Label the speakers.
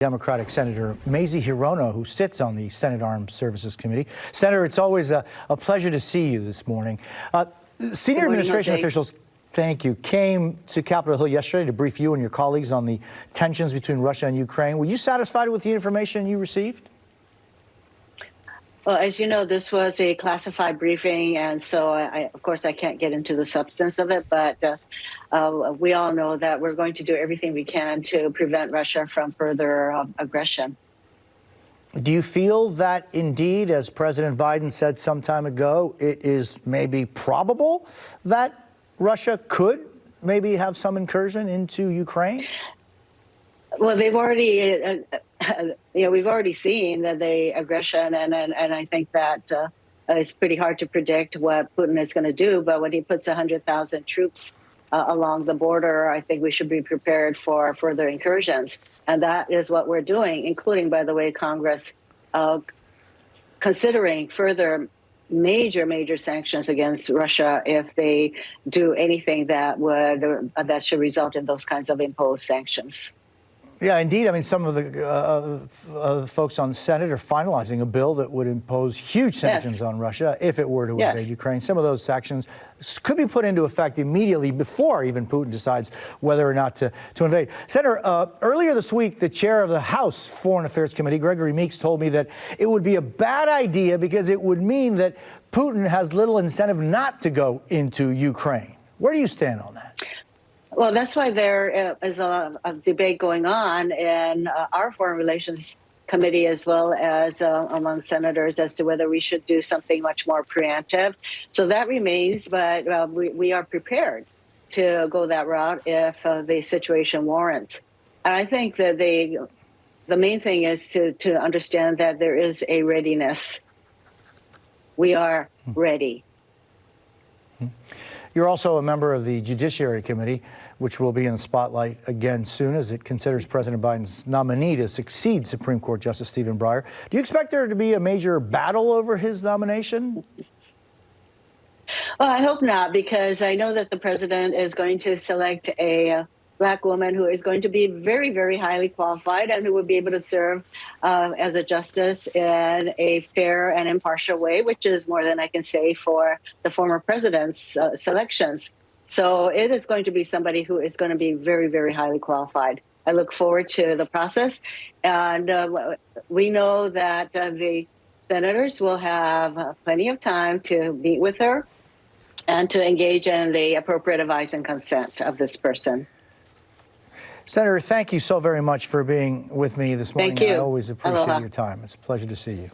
Speaker 1: Democratic Senator Hirono, who sits on the Senate Armed Services Committee. Senator, it's always a pleasure to see you this morning. Senior administration officials, thank you, came to Capitol Hill yesterday to brief you and your colleagues on the tensions between Russia and Ukraine. Were you satisfied with the information you received?
Speaker 2: Well, as you know, this was a classified briefing, and so, of course, I can't get into the substance of it, but we all know that we're going to do everything we can to prevent Russia from further aggression.
Speaker 1: Do you feel that indeed, as President Biden said some time ago, it is maybe probable that Russia could maybe have some incursion into Ukraine?
Speaker 2: Well, they've already, we've already seen that the aggression, and I think that it's pretty hard to predict what Putin is going to do. But when he puts 100,000 troops along the border, I think we should be prepared for further incursions. And that is what we're doing, including, by the way, Congress considering further major sanctions against Russia if they do anything that should result in those kinds of imposed sanctions.
Speaker 1: Yeah, indeed. I mean, some of the folks on the Senate are finalizing a bill that would impose huge sanctions on Russia if it were to invade Ukraine. Some of those sanctions could be put into effect immediately before even Putin decides whether or not to invade. Senator, earlier this week, the chair of the House Foreign Affairs Committee, Gregory Meeks, told me that it would be a bad idea because it would mean that Putin has little incentive not to go into Ukraine. Where do you stand on that?
Speaker 2: Well, that's why there is a debate going on in our Foreign Relations Committee as well as among senators as to whether we should do something much more preemptive. So that remains, but we are prepared to go that route if the situation warrants. And I think that the main thing is to understand that there is a readiness. We are ready.
Speaker 1: You're also a member of the Judiciary Committee, which will be in the spotlight again soon as it considers President Biden's nominee to succeed Supreme Court Justice Stephen Breyer. Do you expect there to be a major battle over his nomination?
Speaker 2: Well, I hope not, because I know that the president is going to select a Black woman who is going to be very highly qualified and who will be able to serve as a justice in a fair and impartial way, which is more than I can say for the former president's selections. So it is going to be somebody who is going to be very highly qualified. I look forward to the process. And we know that the senators will have plenty of time to meet with her and to engage in the appropriate advice and consent of this person.
Speaker 1: Senator, thank you so very much for being with me this morning.
Speaker 2: Thank you.
Speaker 1: I always appreciate
Speaker 2: Aloha.
Speaker 1: your time. It's a pleasure to see you.